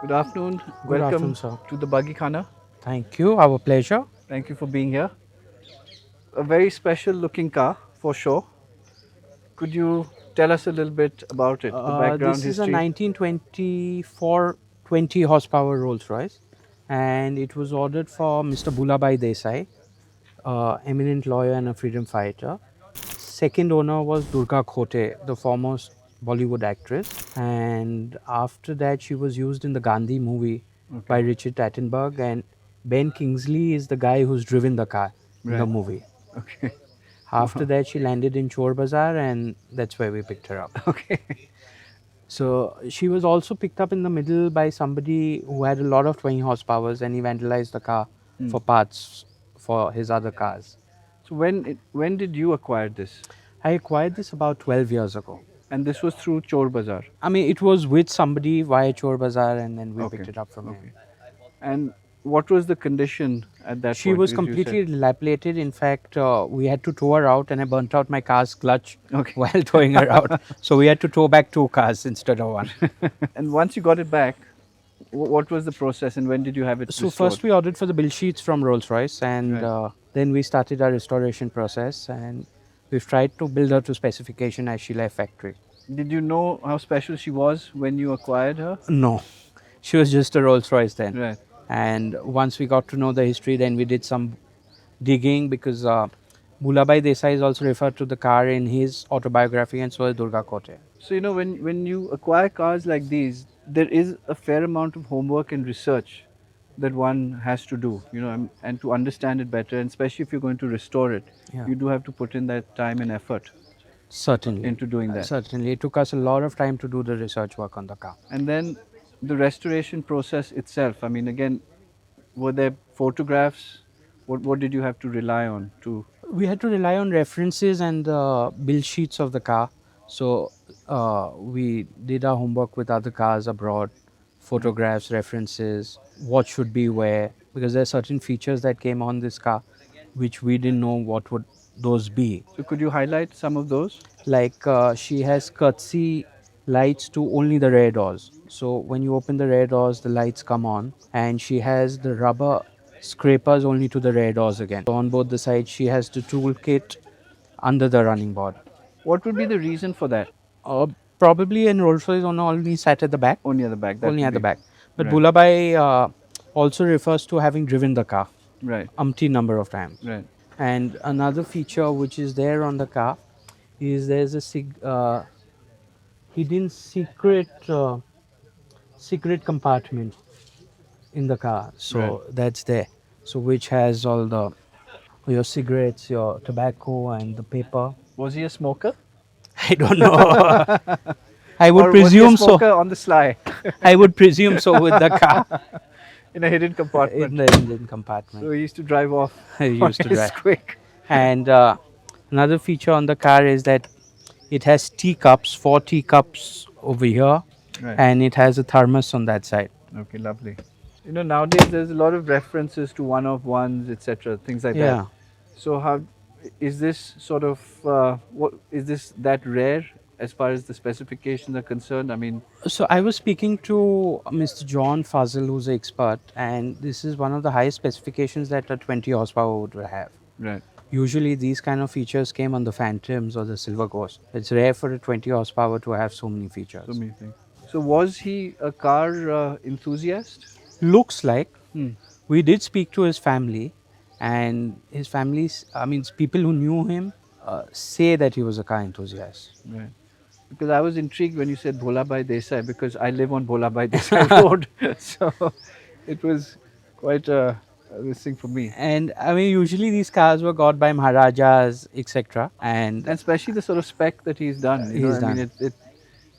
Good afternoon. Good afternoon, Welcome sir. to the Buggy Khana. Thank you. Our pleasure. Thank you for being here. A very special looking car for sure. Could you tell us a little bit about it, the background This is a history? 1924 20 horsepower Rolls Royce, and it was ordered for Mr. Bhulabhai Desai, eminent lawyer and a freedom fighter. Second owner was Durga Khote, the foremost Bollywood actress, and after that, she was used in the Gandhi movie by Okay. Richard Attenborough, and Ben Kingsley is the guy who's driven the car in the Right. movie. Okay. After Wow. that, she landed in Chor Bazaar, and that's where we picked her up. Okay. So she was also picked up in the middle by somebody who had a lot of 20 horsepowers, and he vandalized the car Hmm. for parts for his other cars. So when did you acquire this? I acquired this about 12 years ago. And this was through Chor Bazaar. I mean, it was with somebody via Chor Bazaar, and then we Okay. picked it up from Okay. him. And what was the condition at that She point? was Because you said completely dilapidated. In fact, we had to tow her out, and I burnt out my car's clutch okay. while towing her out. So we had to tow back 2 cars instead of one. And once you got it back, what was the process and when did you have it So restored? first we ordered for the bill sheets from Rolls-Royce, and Right. then we started our restoration process, and we've tried to build her to specification as she left factory. Did you know how special she was when you acquired her? No, she was just a Rolls-Royce then. Right. And once we got to know the history, then we did some digging, because Bhulabhai Desai is also referred to the car in his autobiography, and so is Durga Kote. So you know when you acquire cars like these, there is a fair amount of homework and research that one has to do, you know, and to understand it better, and especially if you're going to restore it, Yeah. you do have to put in that time and effort Certainly. into doing that. Certainly. It took us a lot of time to do the research work on the car. And then the restoration process itself. I mean, again, were there photographs? What did you have to rely on to? We had to rely on references and the bill sheets of the car. So we did our homework with other cars abroad, photographs, references, what should be where, because there are certain features that came on this car which we didn't know what would those be. So could you highlight some of those? Like she has courtesy lights to only the rear doors. So when you open the rear doors, the lights come on, and she has the rubber scrapers only to the rear doors again. So on both the sides, she has the toolkit under the running board. What would be the reason for that? Uh, Probably in Rolls Royce only sat at the back, Only at the back. That only would at the be back. But right. Bhulabhai also refers to having driven the car Right. umpteen number of times. Right. And another feature which is there on the car is there's a hidden secret compartment in the car. So Right. that's there. So which has all the your cigarettes, your tobacco, and the paper. Was he a smoker? I don't know. I would Or was he a presume so. smoker on the sly I would presume so with the car in a hidden in compartment? the engine compartment. So he used to drive off I on used to his drive. quick. And another feature on the car is that it has teacups, 4 teacups over here, Right. and it has a thermos on that side. Okay, lovely. You know, nowadays there's a lot of references to one of ones, etc., things like Yeah. that. So how is this sort of what is this that rare as far as the specifications are concerned? I mean, So I was speaking to Mr. John Fazil, who's an expert, and this is one of the highest specifications that a 20 horsepower would have. right. Usually these kind of features came on the Phantoms or the Silver Ghost. It's rare for a 20 horsepower to have so many features. So many things. So was he a car enthusiast? Looks like. Hmm. We did speak to his family, and his family's, I mean, people who knew him say that he was a car enthusiast. Right. Because I was intrigued when you said Bholabhai Desai because I live on Bholabhai Desai Road. So it was quite this thing for me. And I mean, usually these cars were got by Maharajas, etc. And And especially the sort of spec that he's done. You know, he's I mean, done.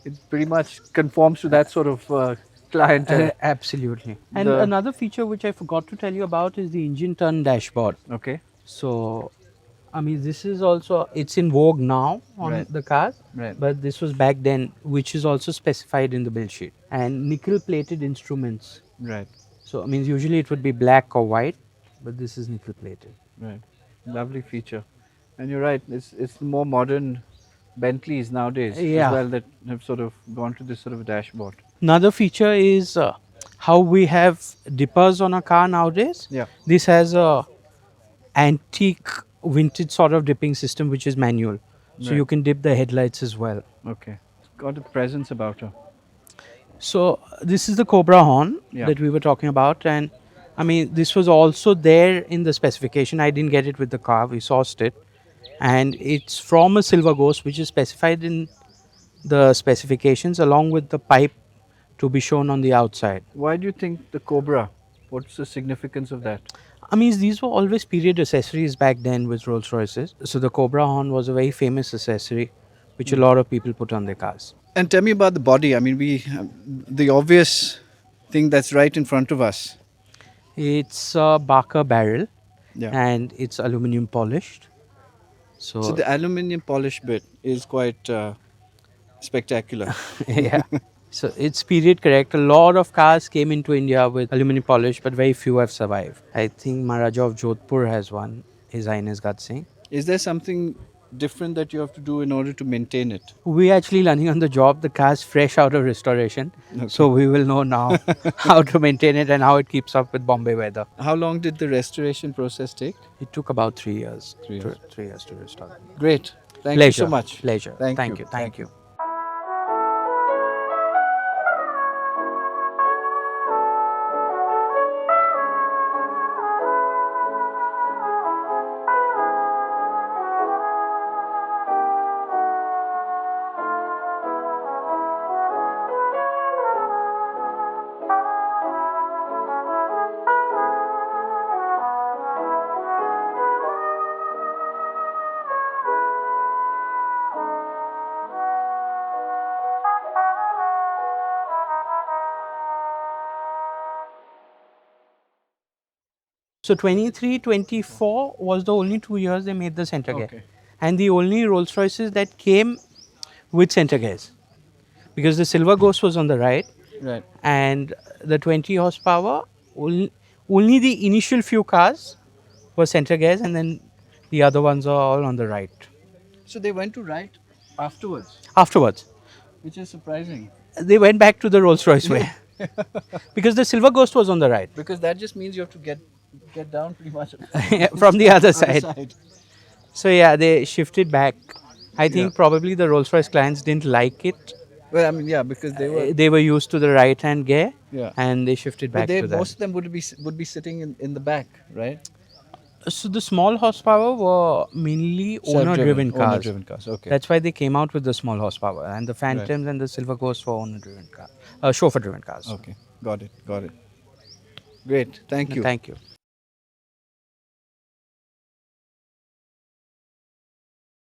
it pretty much conforms to that sort of clientele. Absolutely. And The- another feature which I forgot to tell you about is the engine turn dashboard. Okay. So, I mean, this is also, it's in vogue now on Right. the cars, Right. but this was back then, which is also specified in the bill sheet. And nickel plated instruments. Right. So, I mean, usually it would be black or white, but this is nickel plated. Right. Lovely feature. And you're right. It's more modern Bentleys nowadays Yeah. as well that have sort of gone to this sort of dashboard. Another feature is how we have dippers on a car nowadays. Yeah. This has a antique vintage sort of dipping system which is manual. So you Right. can dip the headlights as well. Okay. It's got a presence about her. So this is the Cobra horn Yeah. that we were talking about, and I mean this was also there in the specification. I didn't get it with the car; we sourced it, and it's from a Silver Ghost, which is specified in the specifications along with the pipe to be shown on the outside. Why do you think the Cobra? What's the significance of that? I mean, these were always period accessories back then with Rolls Royces. So the Cobra horn was a very famous accessory, which a lot of people put on their cars. And tell me about the body. I mean, the obvious thing that's right in front of us. It's a Barker barrel, Yeah. and it's aluminum polished. So So, the aluminium polish bit is quite spectacular. yeah. So it's period correct. A lot of cars came into India with aluminum polish, but very few have survived. I think Maharaja of Jodhpur has one, His Highness Gat Singh. Is there something different that you have to do in order to maintain it? We're actually learning on the job. The car's fresh out of restoration. So we will know now how to maintain it and how it keeps up with Bombay weather. How long did the restoration process take? It took about 3 years. 3 years. 3 years to restore. Great. Thank Pleasure. you so much. Pleasure. Thank Thank you. you. Thank you. So 23, 24 was the only 2 years they made the center gear. Okay. And the only Rolls Royces that came with center gears. Because the Silver Ghost was on the right Right. and the 20 horsepower, only the initial few cars were center gears and then the other ones are all on the right. So they went to right afterwards, Afterwards, which is surprising they went back to the Rolls Royce way. Because the Silver Ghost was on the right because that just means you have to get down pretty much from the other on the side. side. So yeah, they shifted back. I think probably the Rolls Royce clients didn't like it. Well, I mean, yeah, because They were used to the right hand gear, Yeah. and they shifted but back they to that. most of them would be sitting in the back, right? So the small horsepower were mainly owner-driven cars. Owner-driven cars. Okay. That's why they came out with the small horsepower, and the Phantoms and the Silver Ghost were owner-driven cars, chauffeur-driven cars. Okay. Got it. Got it. Great. Thank you. Thank you.